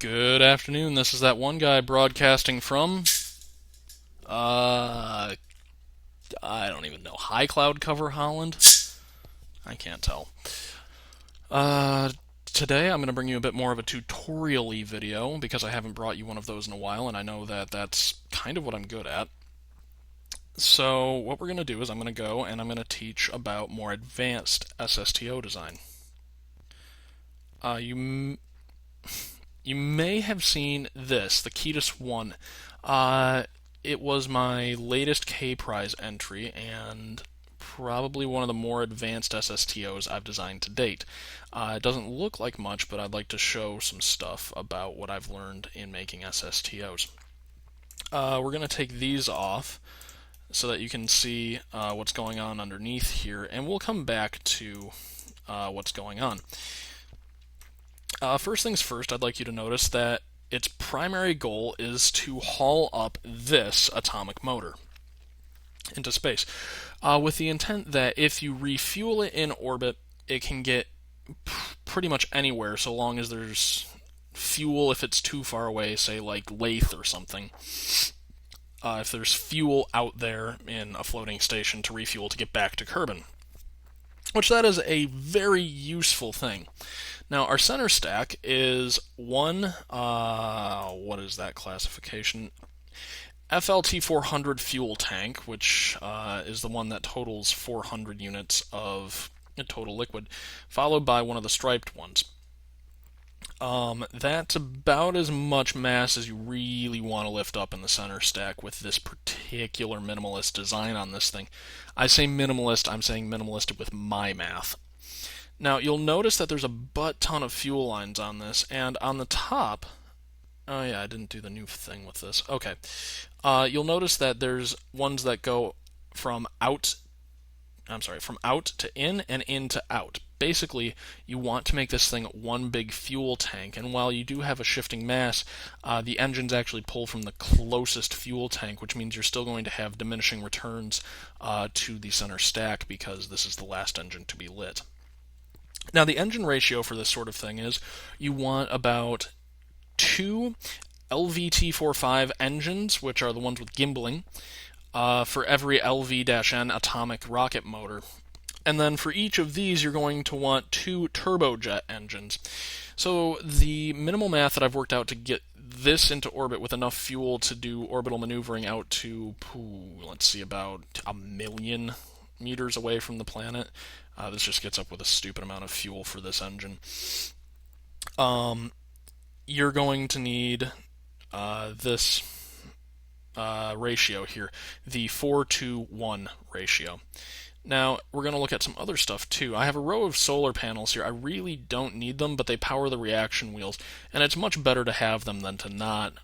Good afternoon. This is that one guy broadcasting from, uh, I don't even know, high cloud cover Holland? I can't tell. Uh, Today I'm going to bring you a bit more of a tutorial-y video because I haven't brought you one of those in a while, and I know that that's kind of what I'm good at. So what we're going to do is I'm going to go and I'm going to teach about more advanced SSTO design. Uh, you you may have seen this, the Ketis 1. It was my latest K Prize entry and probably one of the more advanced SSTOs I've designed to date. It doesn't look like much, but I'd like to show some stuff about what I've learned in making SSTOs. We're going to take these off so that you can see what's going on underneath here, and we'll come back to what's going on. First things first, I'd like you to notice that its primary goal is to haul up this atomic motor into space, with the intent that if you refuel it in orbit, it can get pretty much anywhere so long as there's fuel if it's too far away, say like Lathe or something. If there's fuel out there in a floating station to refuel to get back to Kerbin, which that is a very useful thing. Now, our center stack is one, what is that classification? FLT 400 fuel tank, which is the one that totals 400 units of total liquid, followed by one of the striped ones. That's about as much mass as you really want to lift up in the center stack with this particular minimalist design on this thing. I say minimalist, I'm saying minimalist with my math. Now, you'll notice that there's a butt ton of fuel lines on this, and on the top, oh yeah, I didn't do the new thing with this. Okay. You'll notice that there's ones that go from out to in and in to out. Basically, you want to make this thing one big fuel tank, and while you do have a shifting mass, the engines actually pull from the closest fuel tank, which means you're still going to have diminishing returns to the center stack because this is the last engine to be lit. Now, the engine ratio for this sort of thing is you want about 2 LVT-45 engines, which are the ones with gimbaling, for every LV-N atomic rocket motor. And then for each of these, you're going to want 2 turbojet engines. So the minimal math that I've worked out to get this into orbit with enough fuel to do orbital maneuvering out to, let's see, about 1,000,000 meters away from the planet. This just gets up with a stupid amount of fuel for this engine. You're going to need this ratio here, the 4-to-1 ratio. Now, we're going to look at some other stuff too. I have a row of solar panels here. I really don't need them, but they power the reaction wheels, and it's much better to have them than to not,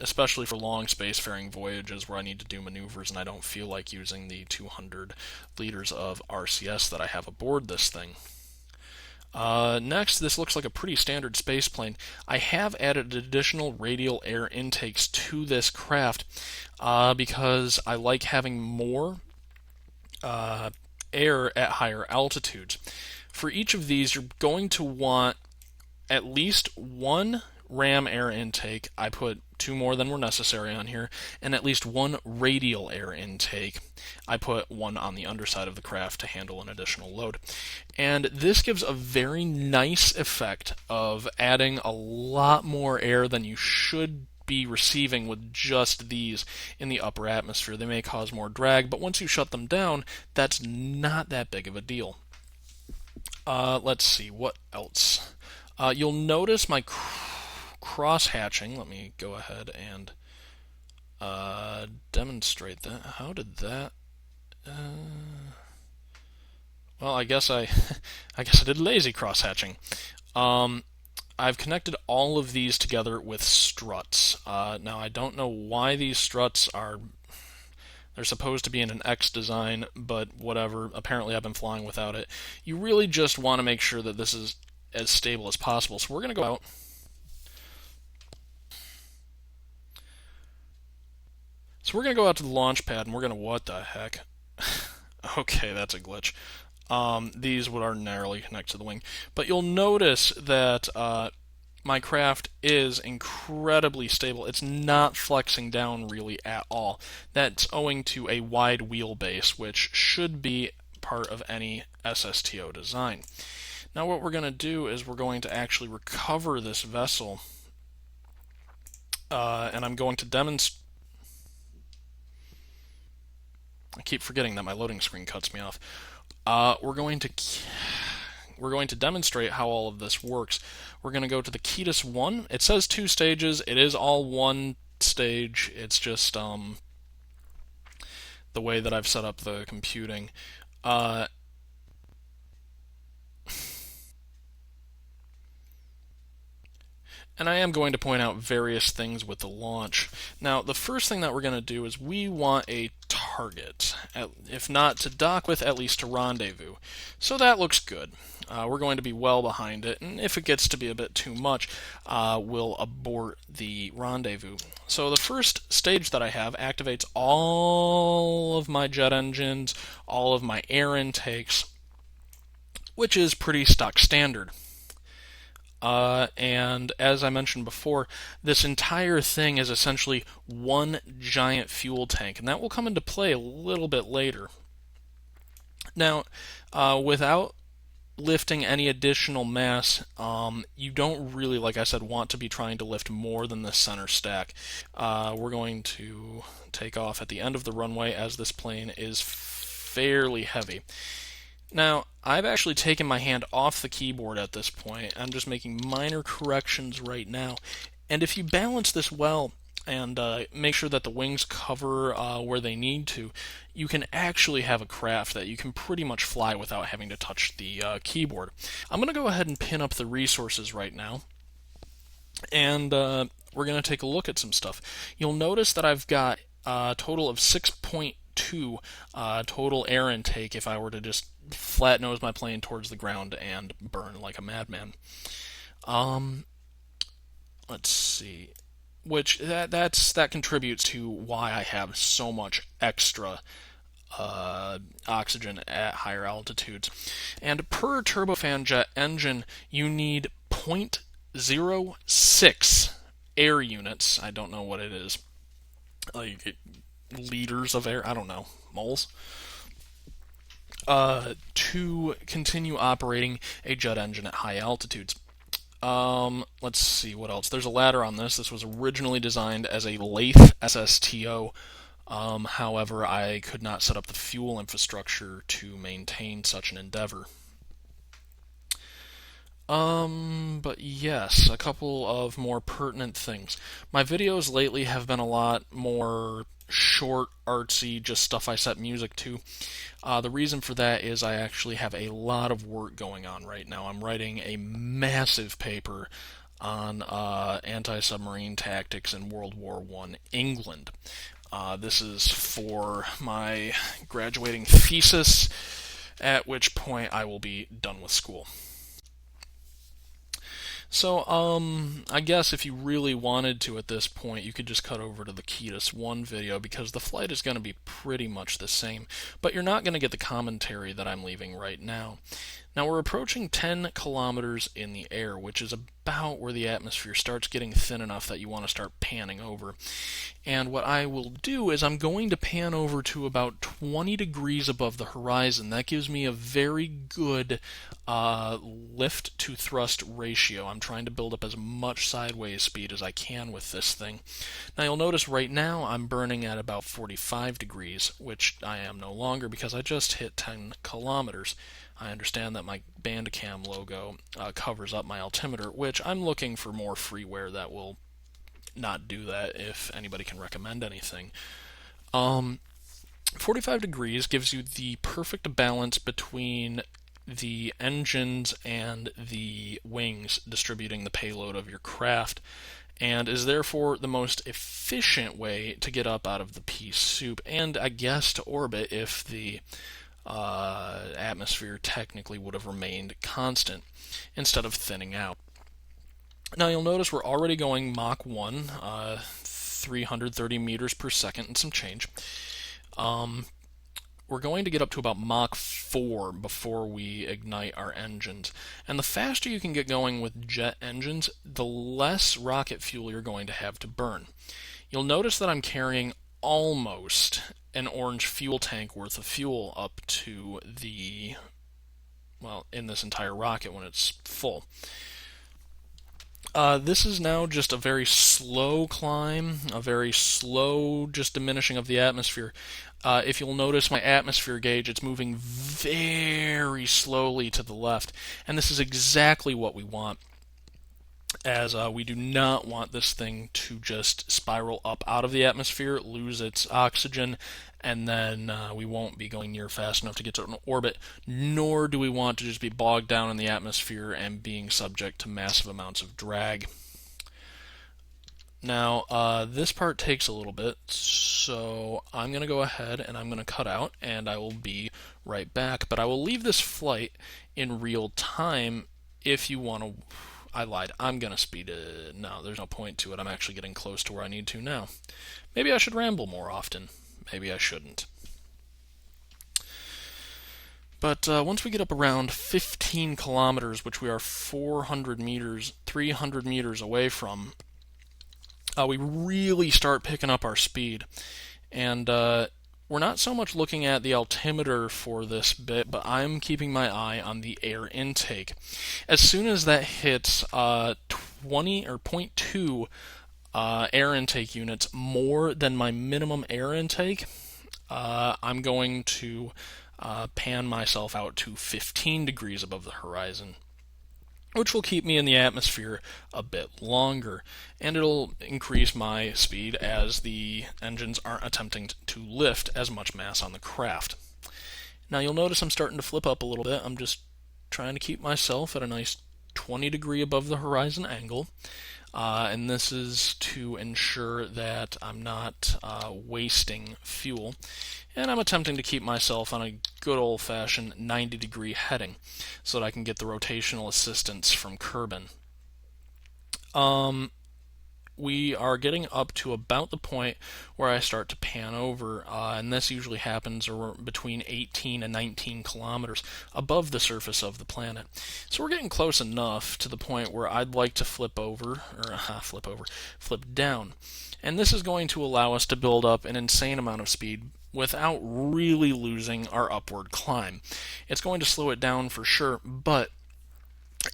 especially for long spacefaring voyages where I need to do maneuvers and I don't feel like using the 200 liters of RCS that I have aboard this thing. Next, this looks like a pretty standard space plane. I have added additional radial air intakes to this craft because I like having more air at higher altitudes. For each of these, you're going to want at least one ram air intake. I put 2 more than were necessary on here, and at least 1 radial air intake. I put 1 on the underside of the craft to handle an additional load. And this gives a very nice effect of adding a lot more air than you should be receiving with just these in the upper atmosphere. They may cause more drag, but once you shut them down, that's not that big of a deal. Let's see, what else? You'll notice my cross-hatching. Let me go ahead and demonstrate that. How did that... well, I guess I did lazy cross-hatching. I've connected all of these together with struts. Now, I don't know why these struts are... They're supposed to be in an X design, but whatever. Apparently, I've been flying without it. You really just want to make sure that this is as stable as possible. So we're going to go out. So we're going to go out to the launch pad, and we're going to... What the heck? Okay, that's a glitch. These would ordinarily connect to the wing. But you'll notice that my craft is incredibly stable. It's not flexing down really at all. That's owing to a wide wheelbase, which should be part of any SSTO design. Now what we're going to do is we're going to actually recover this vessel, and I'm going to demonstrate. I keep forgetting that my loading screen cuts me off. We're going to demonstrate how all of this works. We're going to go to the Ketis 1. It says 2 stages. It is all one stage. It's just the way that I've set up the computing. And I am going to point out various things with the launch. Now, the first thing that we're going to do is we want a target, if not to dock with, at least to rendezvous. So that looks good. We're going to be well behind it, and if it gets to be a bit too much, we'll abort the rendezvous. So the first stage that I have activates all of my jet engines, all of my air intakes, which is pretty stock standard. And as I mentioned before, this entire thing is essentially one giant fuel tank, and that will come into play a little bit later. Now, without lifting any additional mass, you don't really, like I said, want to be trying to lift more than the center stack. We're going to take off at the end of the runway as this plane is fairly heavy. Now, I've actually taken my hand off the keyboard at this point. I'm just making minor corrections right now. And if you balance this well and make sure that the wings cover where they need to, you can actually have a craft that you can pretty much fly without having to touch the keyboard. I'm going to go ahead and pin up the resources right now. And we're going to take a look at some stuff. You'll notice that I've got a total of 6.2 total air intake if I were to just flat nose my plane towards the ground and burn like a madman. Let's see, which that contributes to why I have so much extra oxygen at higher altitudes. And per turbofan jet engine, you need 0.06 air units. I don't know what it is. Like liters of air. I don't know. Moles. To continue operating a jet engine at high altitudes. Let's see what else. There's a ladder on this. This was originally designed as a lathe SSTO. However, I could not set up the fuel infrastructure to maintain such an endeavor. But yes, a couple of more pertinent things. My videos lately have been a lot more short, artsy, just stuff I set music to. The reason for that is I actually have a lot of work going on right now. I'm writing a massive paper on anti-submarine tactics in World War I England. This is for my graduating thesis, at which point I will be done with school. So, I guess if you really wanted to at this point, you could just cut over to the Ketis 1 video because the flight is going to be pretty much the same, but you're not going to get the commentary that I'm leaving right now. Now, we're approaching 10 kilometers in the air, which is about where the atmosphere starts getting thin enough that you want to start panning over. And what I will do is I'm going to pan over to about 20 degrees above the horizon. That gives me a very good lift to thrust ratio. I'm trying to build up as much sideways speed as I can with this thing. Now you'll notice right now I'm burning at about 45 degrees, which I am no longer because I just hit 10 kilometers. I understand that my Bandicam logo covers up my altimeter, which I'm looking for more freeware that will not do that if anybody can recommend anything. 45 degrees gives you the perfect balance between the engines and the wings distributing the payload of your craft, and is therefore the most efficient way to get up out of the pea soup, and I guess to orbit if the atmosphere technically would have remained constant instead of thinning out. Now you'll notice we're already going Mach 1, 330 meters per second and some change. we're going to get up to about Mach 4 before we ignite our engines. And the faster you can get going with jet engines, the less rocket fuel you're going to have to burn. You'll notice that I'm carrying almost an orange fuel tank worth of fuel up to the, well, in this entire rocket when it's full. This is now just a very slow climb, a very slow just diminishing of the atmosphere. If you'll notice my atmosphere gauge, it's moving very slowly to the left, and this is exactly what we want, as we do not want this thing to just spiral up out of the atmosphere, lose its oxygen, and then we won't be going near fast enough to get to an orbit, nor do we want to just be bogged down in the atmosphere and being subject to massive amounts of drag. Now, this part takes a little bit, so I'm going to go ahead and I'm going to cut out, and I will be right back. But I will leave this flight in real time if you want to... I lied. I'm going to speed it. No, there's no point to it. I'm actually getting close to where I need to now. Maybe I should ramble more often. Maybe I shouldn't. But once we get up around 15 kilometers, which we are 400 meters, 300 meters away from, we really start picking up our speed. And we're not so much looking at the altimeter for this bit, but I'm keeping my eye on the air intake. As soon as that hits 20 or 0.2 air intake units more than my minimum air intake, I'm going to pan myself out to 15 degrees above the horizon, which will keep me in the atmosphere a bit longer, and it'll increase my speed as the engines aren't attempting to lift as much mass on the craft. Now you'll notice I'm starting to flip up a little bit. I'm just trying to keep myself at a nice 20 degree above the horizon angle, and this is to ensure that I'm not wasting fuel. And I'm attempting to keep myself on a good old-fashioned 90-degree heading so that I can get the rotational assistance from Kerbin. We are getting up to about the point where I start to pan over, and this usually happens between 18 and 19 kilometers above the surface of the planet. So we're getting close enough to the point where I'd like to flip down. And this is going to allow us to build up an insane amount of speed without really losing our upward climb. It's going to slow it down for sure, but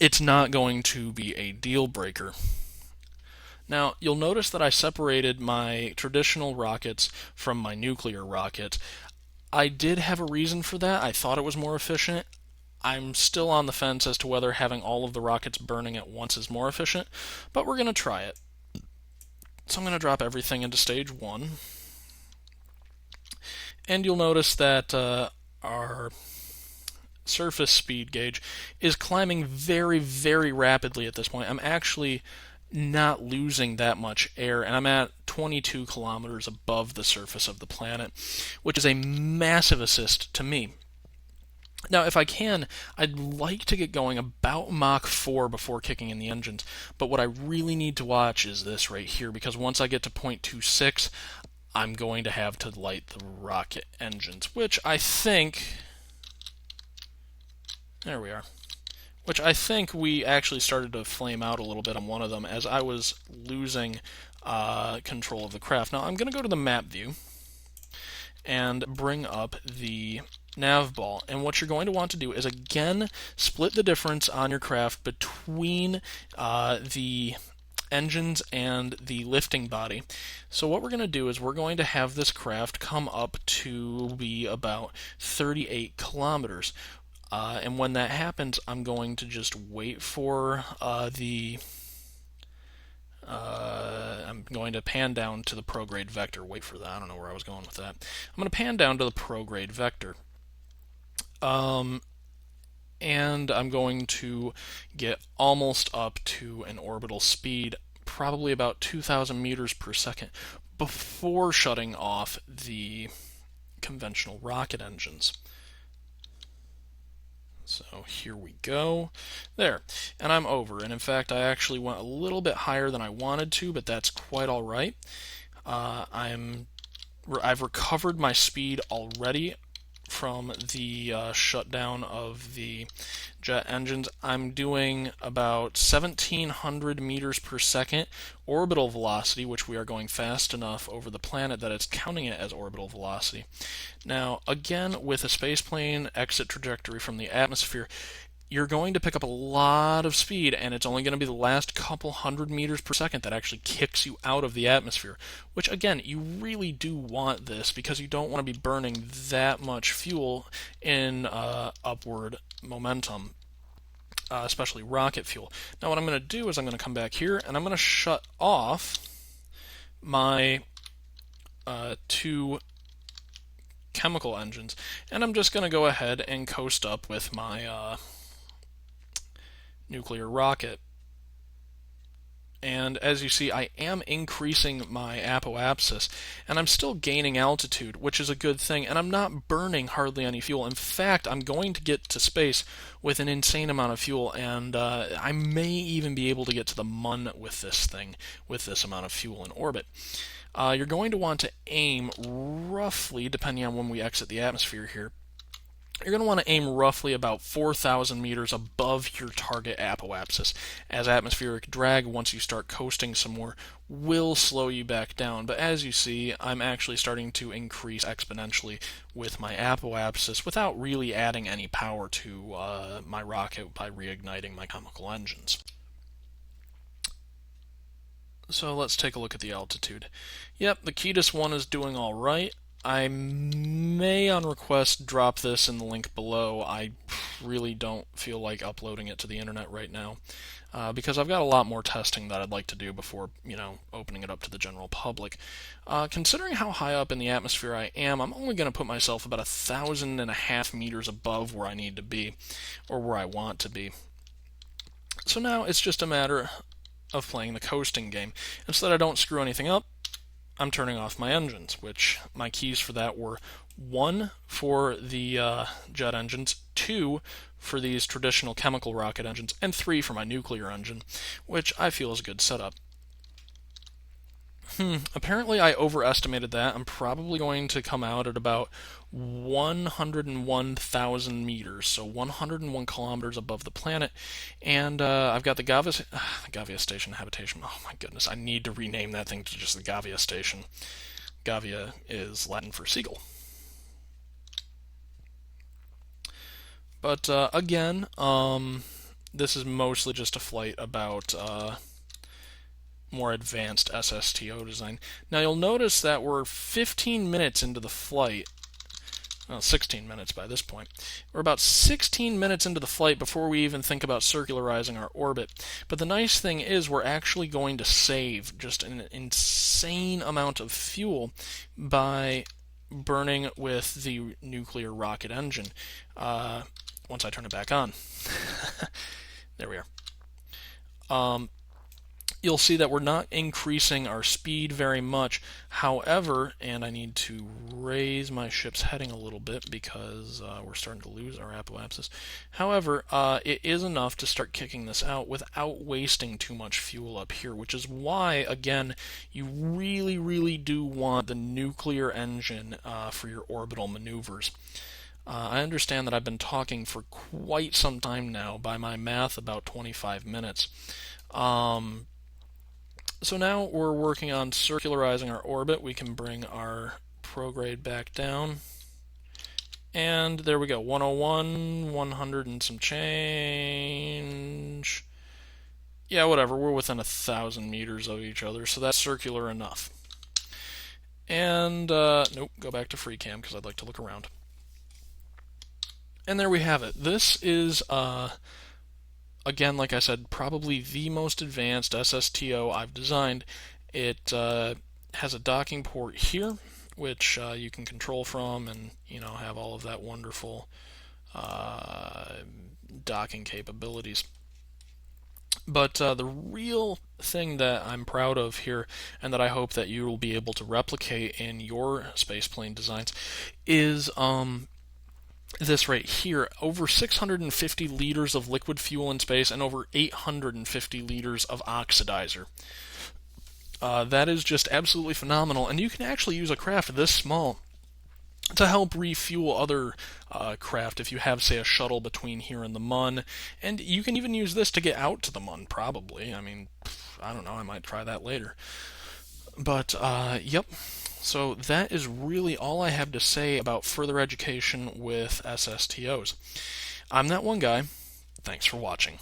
it's not going to be a deal breaker. Now, you'll notice that I separated my traditional rockets from my nuclear rockets. I did have a reason for that. I thought it was more efficient. I'm still on the fence as to whether having all of the rockets burning at once is more efficient, but we're going to try it. So I'm going to drop everything into stage 1. And you'll notice that our surface speed gauge is climbing very, very rapidly at this point. I'm actually not losing that much air, and I'm at 22 kilometers above the surface of the planet, which is a massive assist to me. Now, if I can, I'd like to get going about Mach 4 before kicking in the engines, but what I really need to watch is this right here, because once I get to 0.26, I'm going to have to light the rocket engines, which I think... There we are. Which I think we actually started to flame out a little bit on one of them as I was losing control of the craft. Now I'm going to go to the map view and bring up the nav ball. And what you're going to want to do is, again, split the difference on your craft between the engines and the lifting body. So what we're going to do is we're going to have this craft come up to be about 38 kilometers. And when that happens, I'm going to just wait for I'm going to pan down to the prograde vector. Wait for that. I don't know where I was going with that. I'm going to pan down to the prograde vector. And I'm going to get almost up to an orbital speed, probably about 2,000 meters per second, before shutting off the conventional rocket engines. So here we go. There. And I'm over. And in fact, I actually went a little bit higher than I wanted to, but that's quite all right. I've recovered my speed already from the shutdown of the jet engines, I'm doing about 1700 meters per second orbital velocity, which we are going fast enough over the planet that it's counting it as orbital velocity. Now, again, with a spaceplane exit trajectory from the atmosphere, you're going to pick up a lot of speed, and it's only going to be the last couple hundred meters per second that actually kicks you out of the atmosphere. Which, again, you really do want this because you don't want to be burning that much fuel in upward momentum, especially rocket fuel. Now, what I'm going to do is I'm going to come back here, and I'm going to shut off my two chemical engines, and I'm just going to go ahead and coast up with my nuclear rocket. And as you see, I am increasing my apoapsis, and I'm still gaining altitude, which is a good thing, and I'm not burning hardly any fuel. In fact, I'm going to get to space with an insane amount of fuel, and I may even be able to get to the Mun with this thing, with this amount of fuel in orbit. You're going to want to aim roughly, depending on when we exit the atmosphere here, you're going to want to aim roughly about 4,000 meters above your target apoapsis, as atmospheric drag, once you start coasting some more, will slow you back down. But as you see, I'm actually starting to increase exponentially with my apoapsis without really adding any power to my rocket by reigniting my chemical engines. So let's take a look at the altitude. Yep, the Ketis 1 is doing all right. I may, on request, drop this in the link below. I really don't feel like uploading it to the internet right now, because I've got a lot more testing that I'd like to do before, opening it up to the general public. Considering how high up in the atmosphere I am, I'm only going to put myself about 1,500 meters above where I need to be, or where I want to be. So now it's just a matter of playing the coasting game. And so that I don't screw anything up, I'm turning off my engines, which my keys for that were 1 for the jet engines, 2 for these traditional chemical rocket engines, and 3 for my nuclear engine, which I feel is a good setup. Apparently I overestimated that. I'm probably going to come out at about 101,000 meters, so 101 kilometers above the planet, and I've got the Gavia Station Habitation. Oh my goodness, I need to rename that thing to just the Gavia Station. Gavia is Latin for seagull. But again, this is mostly just a flight about more advanced SSTO design. Now you'll notice that we're 15 minutes into the flight. Well, 16 minutes by this point. We're about 16 minutes into the flight before we even think about circularizing our orbit. But the nice thing is we're actually going to save just an insane amount of fuel by burning with the nuclear rocket engine. Once I turn it back on. There we are. You'll see that we're not increasing our speed very much. However, and I need to raise my ship's heading a little bit because we're starting to lose our apoapsis. However, it is enough to start kicking this out without wasting too much fuel up here, which is why, again, you really, really do want the nuclear engine for your orbital maneuvers. I understand that I've been talking for quite some time now, by my math about 25 minutes. So now we're working on circularizing our orbit. We can bring our prograde back down. And there we go, 101, 100 and some change. Yeah, whatever, we're within 1,000 meters of each other, so that's circular enough. And, nope, go back to free cam because I'd like to look around. And there we have it. This is, again, like I said, probably the most advanced SSTO I've designed. It has a docking port here, which you can control from and, have all of that wonderful docking capabilities. But the real thing that I'm proud of here, and that I hope that you will be able to replicate in your spaceplane designs, is this right here. Over 650 liters of liquid fuel in space and over 850 liters of oxidizer. That is just absolutely phenomenal, and you can actually use a craft this small to help refuel other craft if you have, say, a shuttle between here and the Mun. And you can even use this to get out to the Mun, probably. I mean, I don't know, I might try that later. But, yep. So that is really all I have to say about further education with SSTOs. I'm that one guy. Thanks for watching.